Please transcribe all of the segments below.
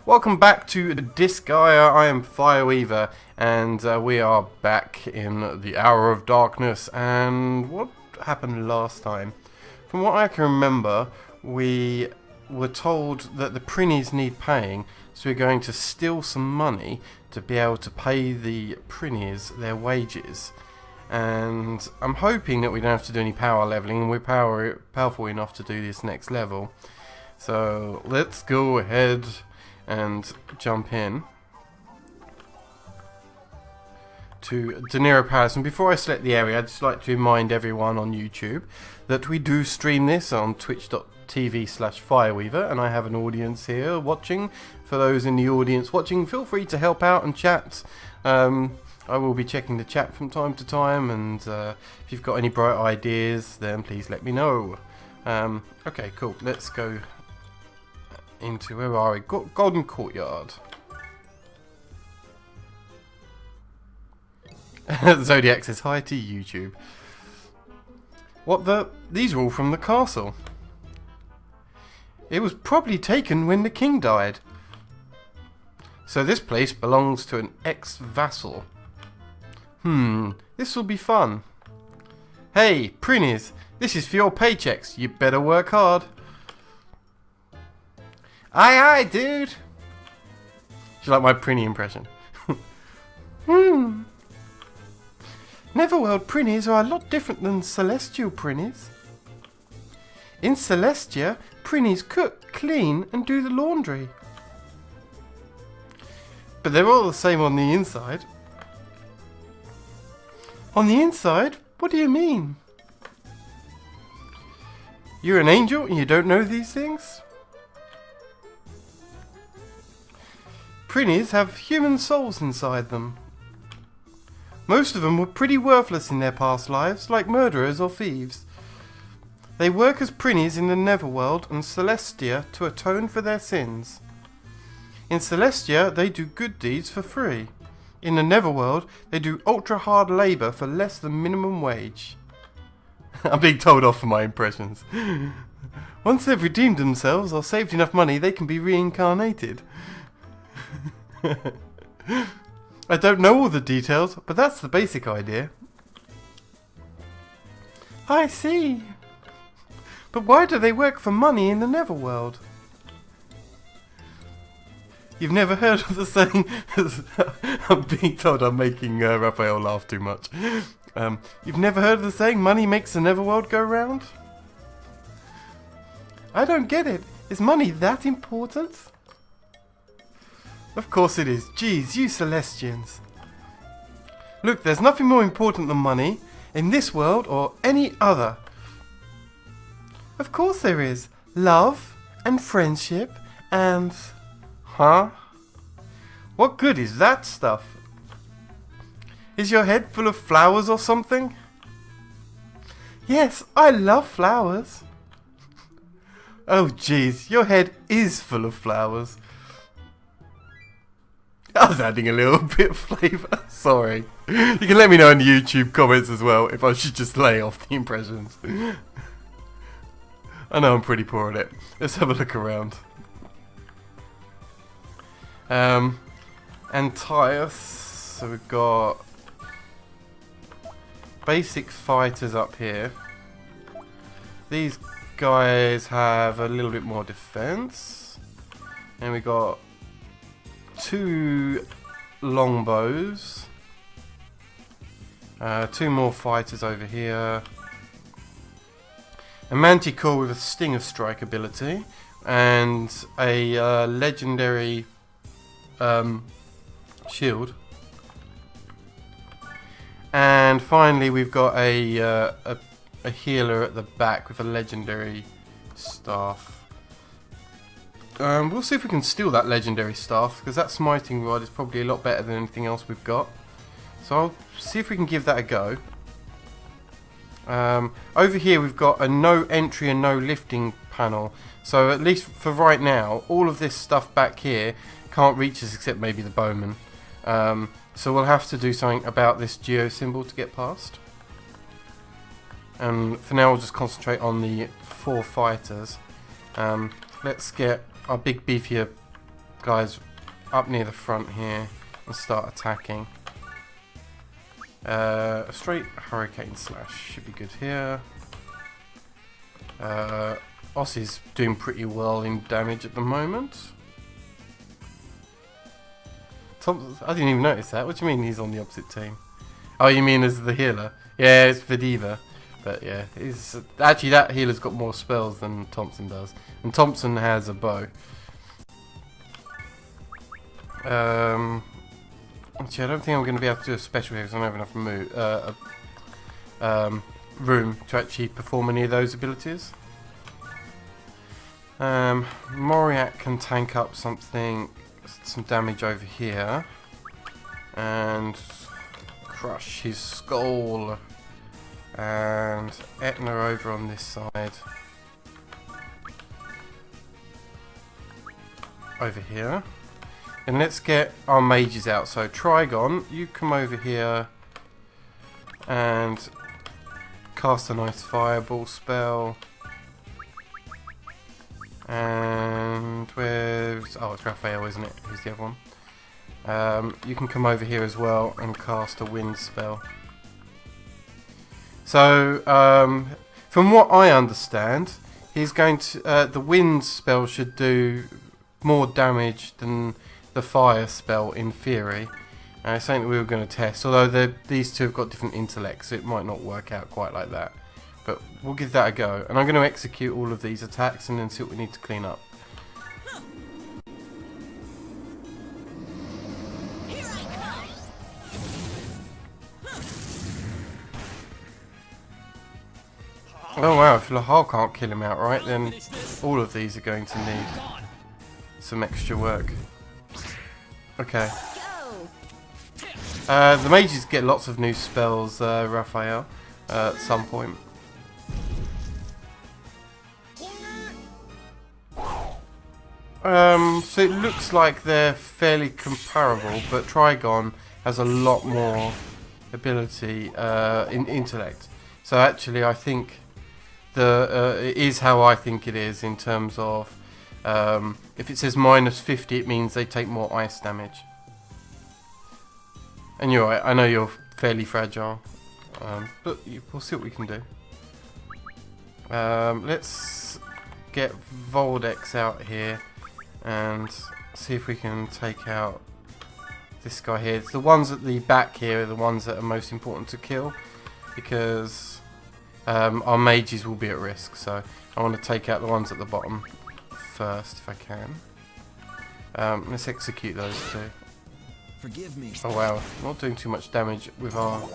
Welcome back to Disgaea. I am Fireweaver, and we are back in the Hour of Darkness. And what happened last time? From what I can remember, we were told that the Prinnies need paying, so we're going to steal some money to be able to pay the Prinnies their wages. And I'm hoping that we don't have to do any power leveling, and we're powerful enough to do this next level. So let's go ahead and jump in to Dinero Palace. And before I select the area, I'd just like to remind everyone on YouTube that we do stream this on twitch.tv/Fireweaver, and I have an audience here watching. For those in the audience watching, feel free to help out and chat. I will be checking the chat from time to time, and if you've got any bright ideas, then please let me know. Okay, cool. Let's go into, where are we? Golden Courtyard. Zodiac says hi to YouTube. What the? These are all from the castle. It was probably taken when the king died. So this place belongs to an ex-vassal. This will be fun. Hey, Prinnies, this is for your paychecks. You better work hard. Aye, aye, dude. Do you like my Prinnie impression? Neverworld Prinnies are a lot different than Celestial Prinnies. In Celestia, Prinnies cook, clean, and do the laundry. But they're all the same on the inside. On the inside? What do you mean? You're an angel and you don't know these things? Prinnies have human souls inside them. Most of them were pretty worthless in their past lives, like murderers or thieves. They work as Prinnies in the Netherworld and Celestia to atone for their sins. In Celestia, they do good deeds for free. In the Netherworld, they do ultra-hard labour for less than minimum wage. I'm being told off for my impressions. Once they've redeemed themselves or saved enough money, they can be reincarnated. I don't know all the details, but that's the basic idea. I see. But why do they work for money in the Netherworld? You've never heard of the saying... I'm being told I'm making Raphael laugh too much. You've never heard of the saying, money makes the Netherworld go round? I don't get it. Is money that important? Of course it is. Jeez, you Celestians. Look, there's nothing more important than money, in this world or any other. Of course there is. Love, and friendship, and... Huh? What good is that stuff? Is your head full of flowers or something? Yes, I love flowers. Oh jeez, your head is full of flowers. I was adding a little bit of flavour. Sorry. You can let me know in the YouTube comments as well if I should just lay off the impressions. I know I'm pretty poor at it. Let's have a look around. Antaeus. So we've got basic fighters up here. These guys have a little bit more defense. And we got 2 longbows. 2 more fighters over here. A manticore with a stinger strike ability. And a legendary shield. And finally we've got a healer at the back with a legendary staff. We'll see if we can steal that legendary staff, because that smiting rod is probably a lot better than anything else we've got. So I'll see if we can give that a go. Over here we've got a no entry and no lifting panel. So at least for right now, all of this stuff back here can't reach us except maybe the bowman. So we'll have to do something about this geo symbol to get past. And for now we'll just concentrate on the 4 fighters. Let's get our big beefier guys up near the front here and start attacking. A straight hurricane slash should be good here. Ossie's doing pretty well in damage at the moment. I didn't even notice that. What do you mean he's on the opposite team? Oh, you mean as the healer? Yeah, it's Vidiva. But yeah, actually that healer's got more spells than Thompson does. And Thompson has a bow. Actually, I don't think I'm going to be able to do a special here because I don't have enough room to actually perform any of those abilities. Moriak can tank up some damage over here and crush his skull, and Etna over on this side over here. And let's get our mages out. So Trigon, you come over here and cast a nice fireball spell. And where's... oh, it's Raphael, isn't it? Who's the other one? You can come over here as well and cast a wind spell. So, from what I understand, he's going to... the wind spell should do more damage than the fire spell in theory. It's something that we were going to test, although these two have got different intellects, so it might not work out quite like that. But we'll give that a go. And I'm going to execute all of these attacks and then see what we need to clean up. Oh wow, if Lahal can't kill him outright, then all of these are going to need some extra work. Okay. The mages get lots of new spells, Raphael, at some point. So it looks like they're fairly comparable, but Trigon has a lot more ability in intellect. So actually I think it is how I think it is in terms of if it says -50, it means they take more ice damage. And you're right, I know you're fairly fragile, but we'll see what we can do. Let's get Voldex out here and see if we can take out this guy here. It's the ones at the back here are the ones that are most important to kill, because our mages will be at risk. So I want to take out the ones at the bottom first if I can. Let's execute those two. Forgive me. Oh wow, not doing too much damage with our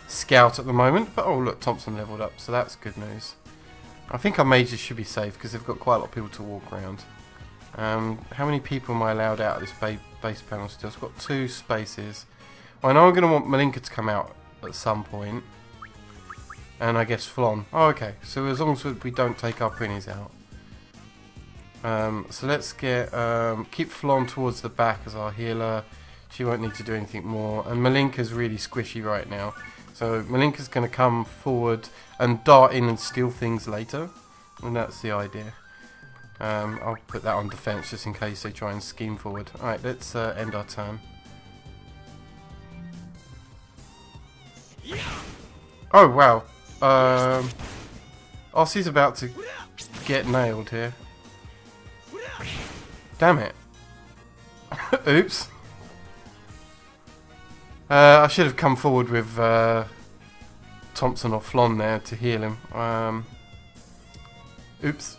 scout at the moment, but oh look, Thompson leveled up, so that's good news. I think our mages should be safe because they've got quite a lot of people to walk around. How many people am I allowed out of this base panel still? It's got 2 spaces. Well, I know I'm going to want Malinka to come out at some point, and I guess Flon. Oh, okay, so as long as we don't take our Prinnies out. So let's get keep Flon towards the back as our healer. She won't need to do anything more. And Malinka's really squishy right now. So Malinka's going to come forward and dart in and steal things later. And that's the idea. I'll put that on defense just in case they try and scheme forward. Alright, let's end our turn. Oh, wow. Ossie's about to get nailed here. Damn it. Oops. I should have come forward with Thompson or Flon there to heal him. Oops.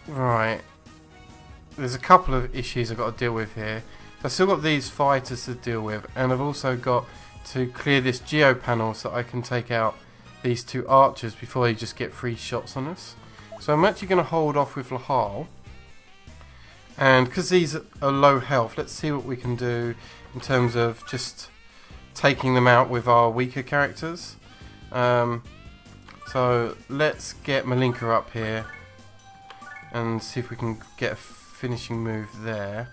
Right. There's a couple of issues I've got to deal with here. I've still got these fighters to deal with, and I've also got to clear this geo panel so I can take out these 2 archers before they just get 3 shots on us. So I'm actually going to hold off with Lahal. And because these are low health, let's see what we can do in terms of just taking them out with our weaker characters. So let's get Malinka up here and see if we can get a finishing move there.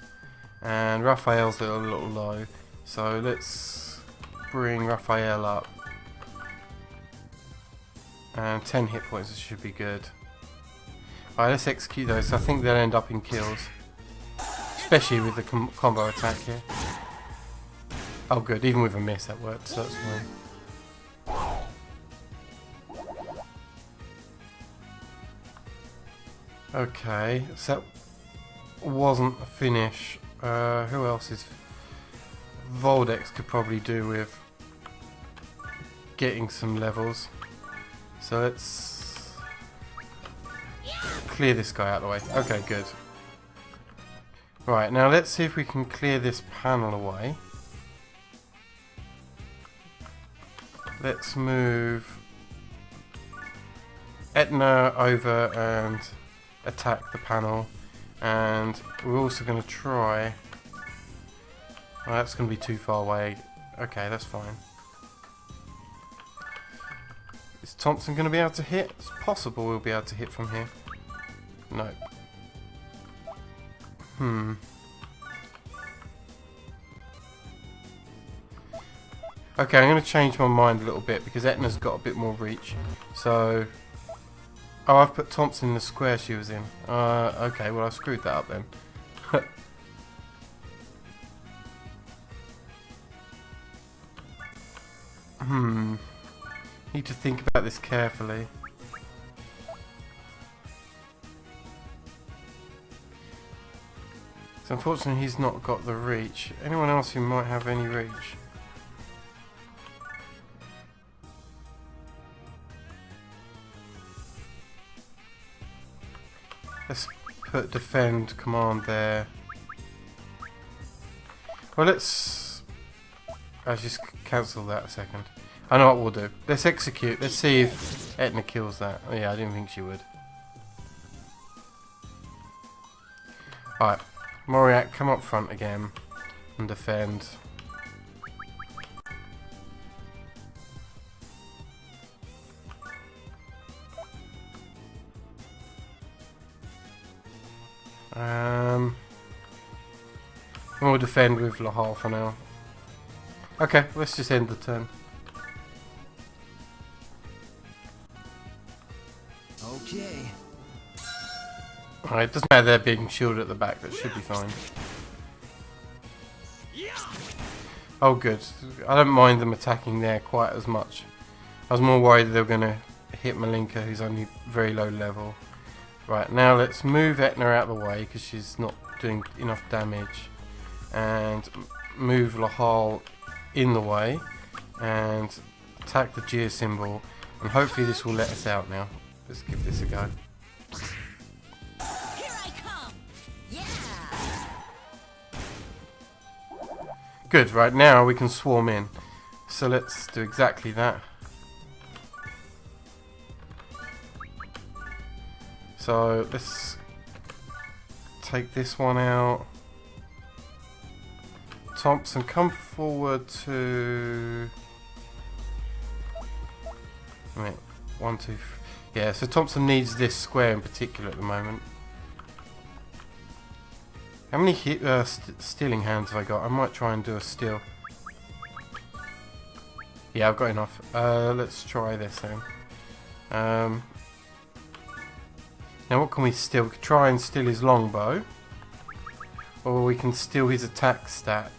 And Raphael's a little low, so let's bring Raphael up. And 10 hit points should be good. Alright, let's execute those. I think they'll end up in kills. Especially with the combo attack here. Oh good, even with a miss that worked, so that's fine. Okay, so that wasn't a finish. Who else is... Voldex could probably do with getting some levels. So let's clear this guy out of the way. Okay, good. Right, now let's see if we can clear this panel away. Let's move Etna over and attack the panel. And we're also going to try... Oh, that's going to be too far away. Okay, that's fine. Is Thompson going to be able to hit? It's possible we'll be able to hit from here. No. Okay, I'm going to change my mind a little bit because Etna's got a bit more reach. So... Oh, I've put Thompson in the square she was in. Okay, well I screwed that up then. Need to think about this carefully. So unfortunately he's not got the reach. Anyone else who might have any reach? Let's put defend command there. Well, let's... I'll just cancel that a second. I know what we'll do. Let's execute. Let's see if Etna kills that. Oh yeah, I didn't think she would. Alright. Moriak, come up front again. And defend. We'll defend with Lahal for now. Okay, let's just end the turn. Okay. Alright, it doesn't matter they're being shielded at the back, that should be fine. Oh good, I don't mind them attacking there quite as much. I was more worried they were going to hit Malinka, who's only very low level. Right, now let's move Etna out of the way because she's not doing enough damage. And move Lahal in the way. And attack the Gear symbol. And hopefully this will let us out now. Let's give this a go. Here I come. Yeah. Good, right now we can swarm in. So let's do exactly that. So let's take this one out. Thompson, come forward to... Wait, 1, 2, 3. Yeah, so Thompson needs this square in particular at the moment. How many stealing hands have I got? I might try and do a steal. Yeah, I've got enough. Let's try this then. Now what can we steal? We could try and steal his longbow. Or we can steal his attack stat.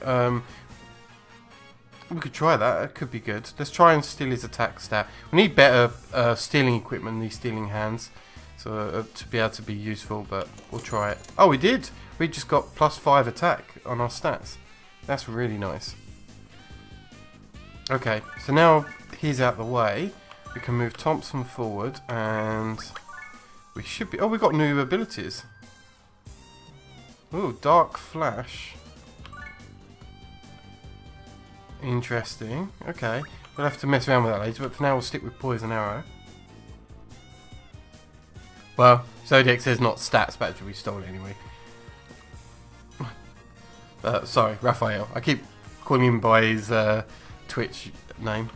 We could try that. It could be good. Let's try and steal his attack stat. We need better stealing equipment than these stealing hands. So to be able to be useful, but we'll try it. Oh, we did! We just got +5 attack on our stats. That's really nice. Okay, so now he's out the way. We can move Thompson forward and we should be... Oh, we've got new abilities. Ooh, Dark Flash. Interesting. Okay. We'll have to mess around with that later, but for now we'll stick with Poison Arrow. Well, Zodiac says not stats, but actually we stole it anyway. Sorry, Raphael. I keep calling him by his Twitch name.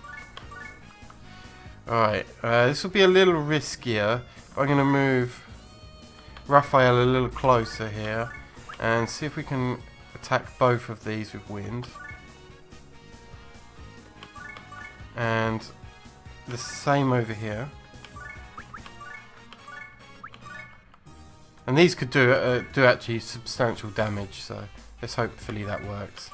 Alright, this will be a little riskier. I'm going to move Raphael a little closer here and see if we can attack both of these with wind. And the same over here. And these could do actually substantial damage, so let's hopefully that works.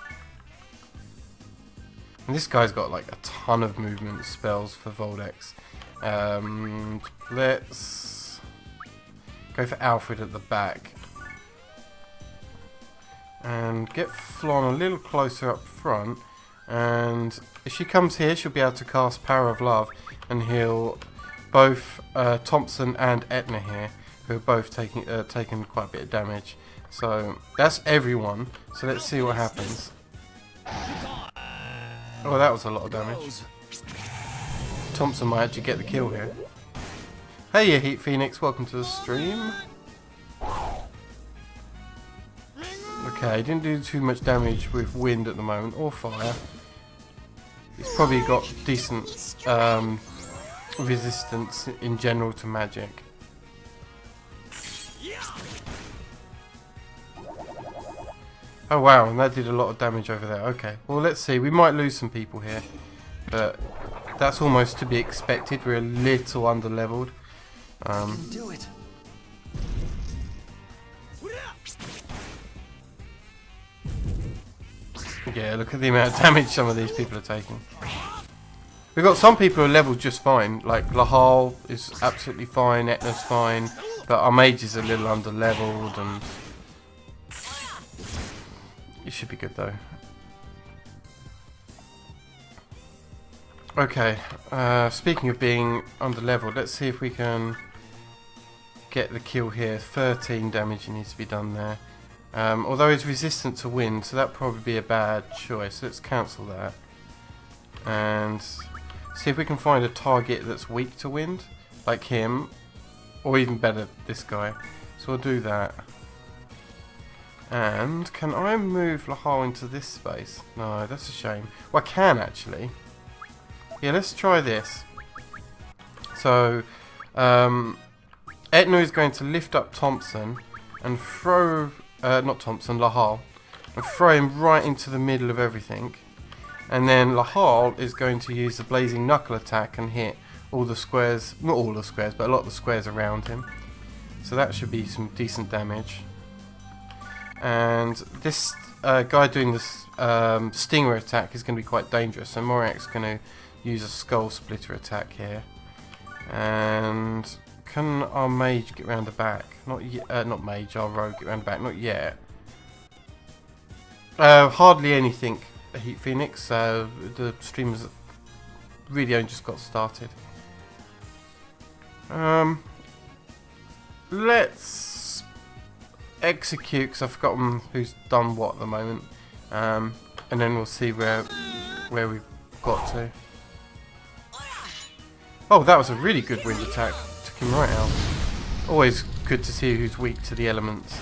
And this guy's got like a ton of movement spells for Voldex. Let's go for Alfred at the back. And get Flon a little closer up front. And if she comes here, she'll be able to cast Power of Love and heal both Thompson and Etna here, who are both taking quite a bit of damage. So that's everyone. So let's see what happens. Oh, that was a lot of damage. Thompson might actually get the kill here. Hey, you Heat Phoenix, welcome to the stream. Okay, didn't do too much damage with wind at the moment, or fire. He's probably got decent resistance in general to magic. Oh wow, and that did a lot of damage over there. Okay, well let's see. We might lose some people here, but that's almost to be expected. We're a little under-leveled. Do it. Yeah, look at the amount of damage some of these people are taking. We've got some people who are leveled just fine, like Lahal is absolutely fine, Etna's fine, but our mage is a little under-leveled, and it should be good though. Okay, speaking of being under-leveled, let's see if we can get the kill here. 13 damage needs to be done there. Although he's resistant to wind, so that'd probably be a bad choice. Let's cancel that. And see if we can find a target that's weak to wind, like him, or even better, this guy. So we'll do that. And can I move Lahal into this space? No, that's a shame. Well, I can actually. Yeah, let's try this. So, Etna is going to lift up Thompson and throw, not Thompson, Lahal, and throw him right into the middle of everything. And then Lahal is going to use the Blazing Knuckle attack and hit all the squares, not all the squares, but a lot of the squares around him. So that should be some decent damage. And this guy doing this Stinger attack is going to be quite dangerous. So Morak's going to use a Skull Splitter attack here. And can our mage get round the back? Not yet. Not mage. Our rogue get round the back. Not yet. Hardly anything. Heat Phoenix. The stream has really only just got started. Let's execute, because I've forgotten who's done what at the moment. And then we'll see where we've got to. Oh, that was a really good wind attack. Took him right out. Always good to see who's weak to the elements.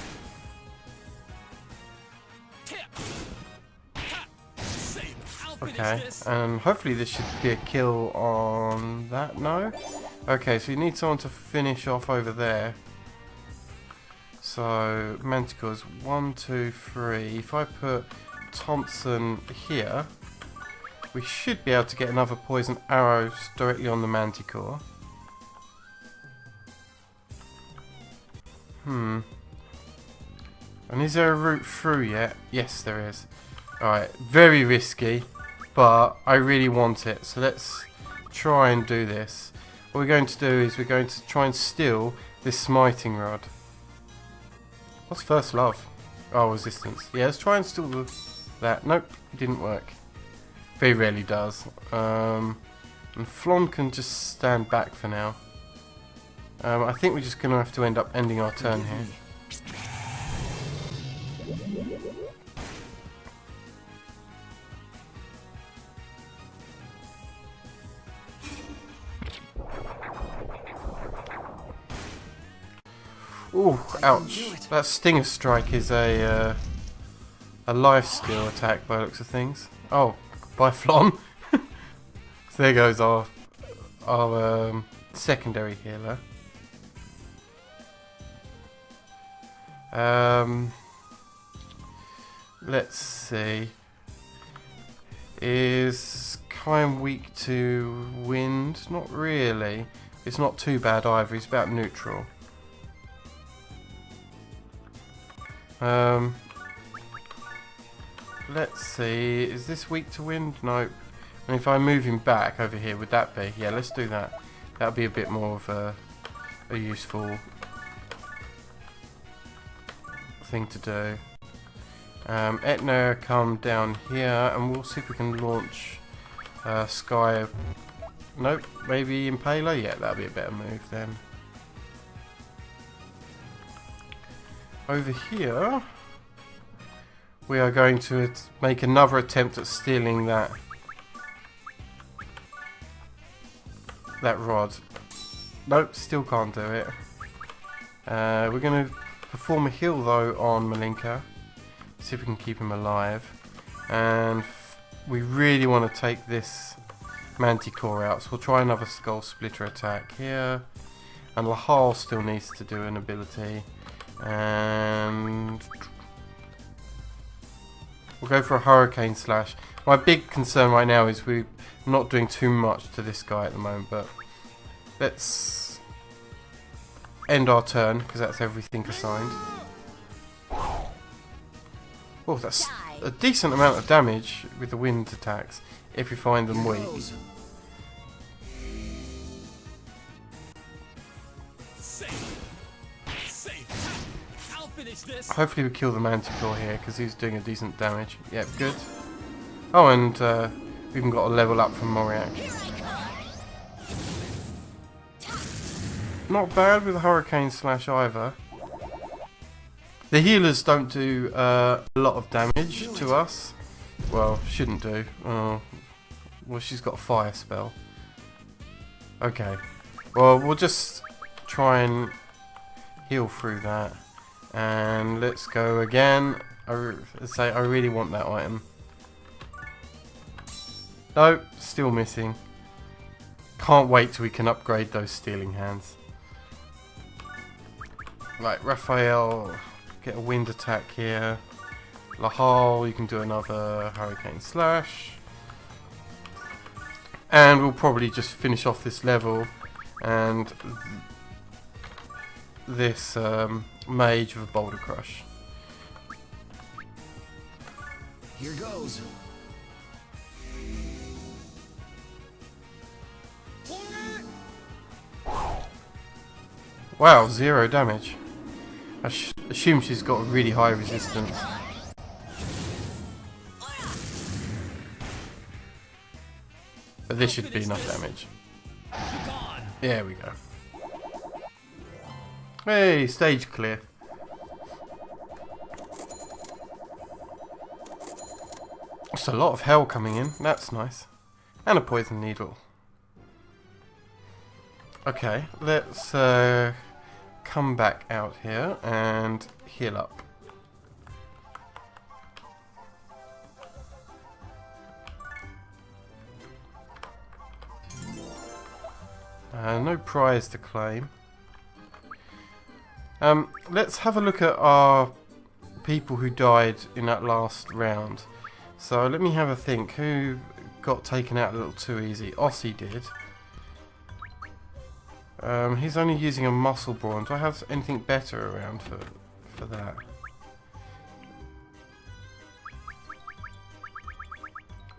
Okay, and hopefully this should be a kill on that. No? Okay, so you need someone to finish off over there. So, Manticores, 1, 2, 3. If I put Thompson here, we should be able to get another poison arrow directly on the Manticore. And is there a route through yet? Yes, there is. Alright, very risky, but I really want it. So let's try and do this. What we're going to do is we're going to try and steal this smiting rod. What's first love? Oh, resistance. Yeah, let's try and steal that. Nope, it didn't work. Very rarely does. And Flon can just stand back for now. I think we're just going to have to end up ending our turn here. Ooh, ouch. That Stinger Strike is a life steal attack by the looks of things. Oh, by Flon. So there goes our secondary healer. Let's see. Is Kym weak to wind? Not really. It's not too bad either. He's about neutral. Let's see. Is this weak to wind? Nope. And if I move him back over here, would that be? Yeah, let's do that. That'll be a bit more of a useful thing to do. Etna, come down here, and we'll see if we can launch Sky. Nope. Maybe Impaler. Yeah, that'll be a better move then. Over here, we are going to make another attempt at stealing that rod. Nope, still can't do it. We're going to perform a heal though on Malinka. See if we can keep him alive. And we really want to take this Manticore out, so we'll try another Skull Splitter attack here. And Lahal still needs to do an ability. And we'll go for a Hurricane Slash. My big concern right now is we're not doing too much to this guy at the moment, but let's end our turn because that's everything assigned. Oh, that's a decent amount of damage with the wind attacks if you find them weak. Hopefully we kill the Manticore here because he's doing a decent damage. Yep, good. Oh, and we even got a level up from Moriak. Not bad with a Hurricane Slash either. The healers don't do a lot of damage to us. Well, shouldn't do. Oh, well, she's got a fire spell. Okay. Well, we'll just try and heal through that. And let's go again. I really want that item. Nope, still missing. Can't wait till we can upgrade those stealing hands. Right, Raphael, get a wind attack here. Lahal, you can do another Hurricane Slash. And we'll probably just finish off this level. And this mage with a Boulder Crush. Here goes. Wow, 0 damage. I assume she's got a really high resistance. But this should be enough damage. There we go. Hey, stage clear. That's a lot of hell coming in. That's nice. And a poison needle. Okay, let's come back out here and heal up. No prize to claim. Let's have a look at our people who died in that last round. So let me have a think. Who got taken out a little too easy? Ossie did. He's only using a muscle brawn. Do I have anything better around for that?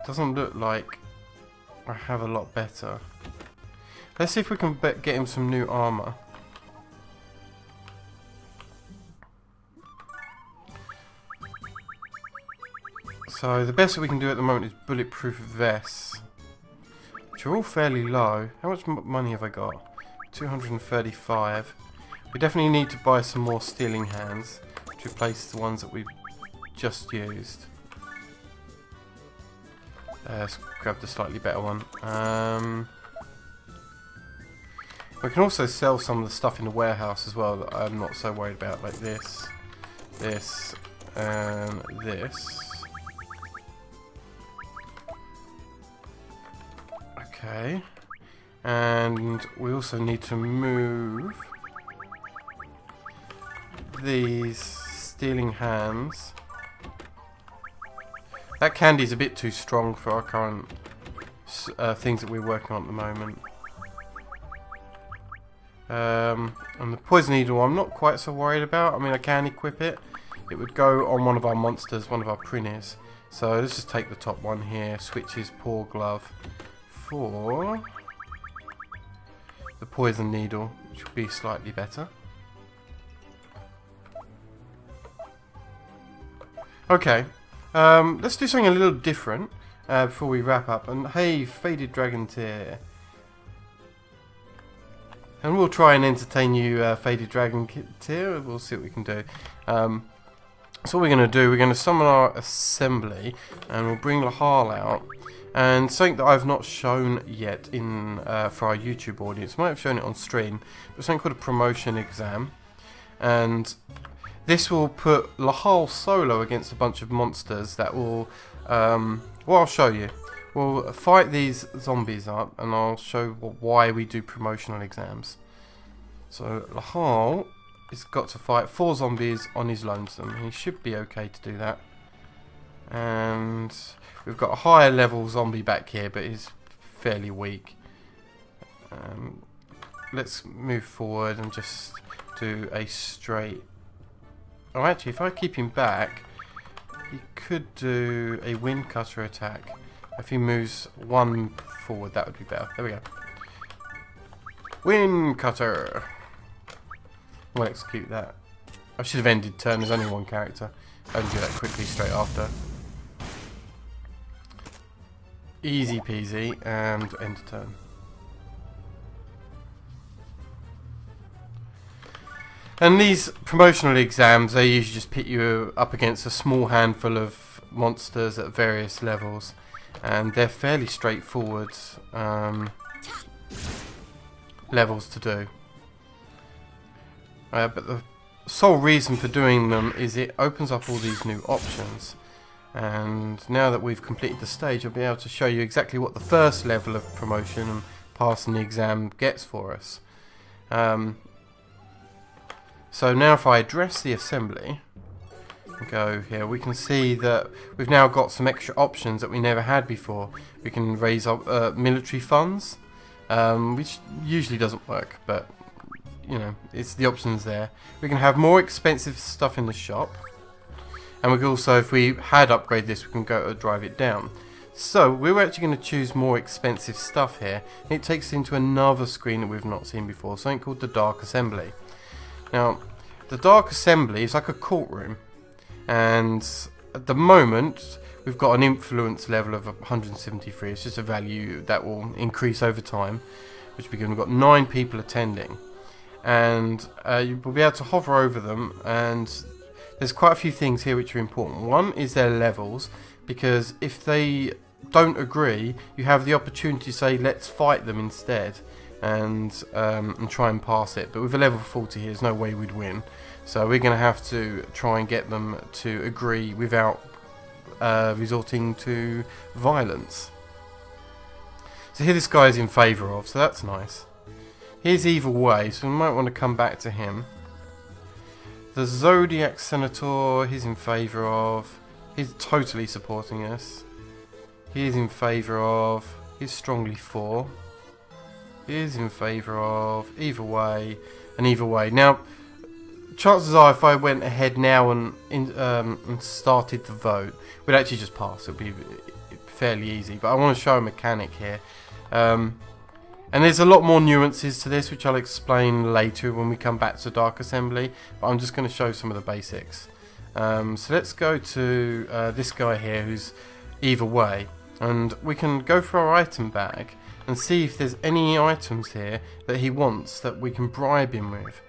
Doesn't look like I have a lot better. Let's see if we can get him some new armor. So the best that we can do at the moment is bulletproof vests, which are all fairly low. How much money have I got? 235. We definitely need to buy some more stealing hands to replace the ones that we've just used. Let's grab the slightly better one. We can also sell some of the stuff in the warehouse as well that I'm not so worried about, like this, and this. Okay. And we also need to move these stealing hands. That candy's a bit too strong for our current things that we're working on at the moment. And the poison needle I'm not quite so worried about. I mean, I can equip it, it would go on one of our monsters, one of our Prinnies. So let's just take the top one here, switch his paw glove for the poison needle, which would be slightly better. Okay, let's do something a little different before we wrap up. And hey, Faded Dragon Tear. And we'll try and entertain you, Faded Dragon Tear. We'll see what we can do. So what we're going to do, we're going to summon our assembly, and we'll bring Lahal out. And something that I've not shown yet in for our YouTube audience, might have shown it on stream, but something called a promotion exam. And this will put Lahal solo against a bunch of monsters that will, well, I'll show you. We'll fight these zombies up, and I'll show why we do promotional exams. So Lahal has got to fight 4 zombies on his lonesome. He should be okay to do that. And we've got a higher level zombie back here, but he's fairly weak. Let's move forward and just do a straight... Oh, actually, if I keep him back, he could do a wind cutter attack. If he moves 1 forward, that would be better. There we go. Wind cutter. We'll execute that. I should have ended turn. There's only 1 character. I can do that quickly straight after. Easy peasy, and end turn. And these promotional exams, they usually just pit you up against a small handful of monsters at various levels, and they're fairly straightforward levels to do. But the sole reason for doing them is it opens up all these new options. And now that we've completed the stage, I'll be able to show you exactly what the first level of promotion and passing the exam gets for us. So now if I address the assembly, go here, we can see that we've now got some extra options that we never had before. We can raise up military funds, which usually doesn't work, but you know, it's the options there. We can have more expensive stuff in the shop, and we can also, if we had upgraded this, we can go drive it down. So we're actually going to choose more expensive stuff here, and it takes us into another screen that we've not seen before, something called the Dark Assembly. Now, the Dark Assembly is like a courtroom, and at the moment we've got an influence level of 173. It's just a value that will increase over time, which we've got 9 people attending, and you will be able to hover over them, and there's quite a few things here which are important. One is their levels, because if they don't agree, you have the opportunity to say let's fight them instead, and try and pass it. But with a level 40 here, there's no way we'd win, so we're going to have to try and get them to agree without resorting to violence. So here this guy is in favour of, so that's nice. Here's Evil Way, so we might want to come back to him. The Zodiac Senator, he's in favour of. He's totally supporting us. He's in favour of. He's strongly for. He's in favour of. Either way, and either way. Now, chances are, if I went ahead now and started the vote, we'd actually just pass. It would be fairly easy. But I want to show a mechanic here. And there's a lot more nuances to this, which I'll explain later when we come back to Dark Assembly, but I'm just going to show some of the basics. So let's go to this guy here who's Either Way, and we can go for our item bag and see if there's any items here that he wants that we can bribe him with.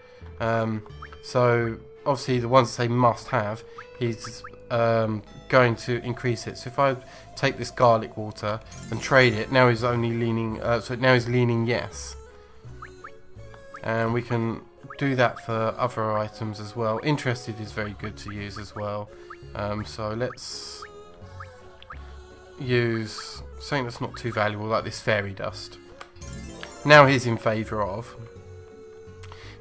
So obviously the ones they must have, he's going to increase it. So if I take this garlic water and trade it, now he's only leaning, so now he's leaning yes. And we can do that for other items as well. Interested is very good to use as well. So let's use something that's not too valuable, like this fairy dust. Now he's in favour of.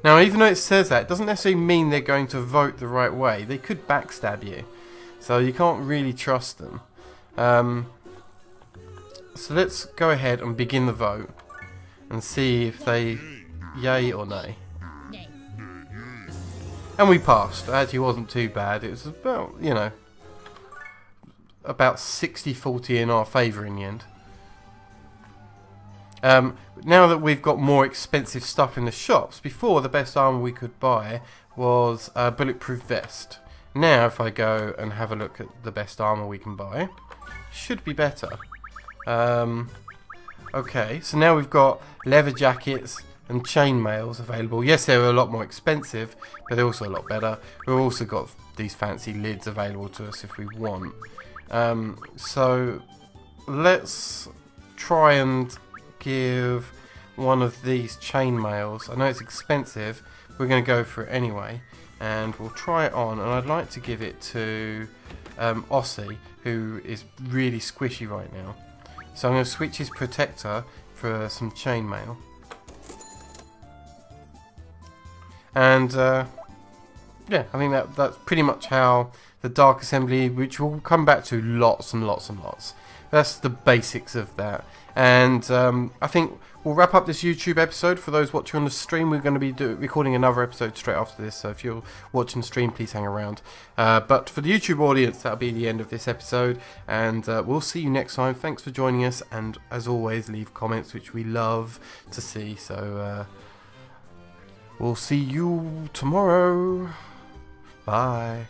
Now, even though it says that, it doesn't necessarily mean they're going to vote the right way. They could backstab you, so you can't really trust them. So let's go ahead and begin the vote and see if they yay or nay. And we passed. It actually wasn't too bad. It was about, you know, about 60-40 in our favour in the end. Now that we've got more expensive stuff in the shops, before the best armour we could buy was a bulletproof vest. Now if I go and have a look at the best armour we can buy, should be better. Okay, so now we've got leather jackets and chainmails available. Yes, they're a lot more expensive, but they're also a lot better. We've also got these fancy lids available to us if we want. So let's try and give one of these chainmails. I know it's expensive. We're going to go for it anyway, and we'll try it on. And I'd like to give it to Ossie, who is really squishy right now. So I'm going to switch his protector for some chainmail. And yeah, I think that's pretty much how the Dark Assembly, which we'll come back to lots and lots and lots. That's the basics of that. And I think we'll wrap up this YouTube episode. For those watching on the stream, we're going to be recording another episode straight after this. So if you're watching the stream, please hang around. But for the YouTube audience, that'll be the end of this episode. And we'll see you next time. Thanks for joining us. And as always, leave comments, which we love to see. So we'll see you tomorrow. Bye.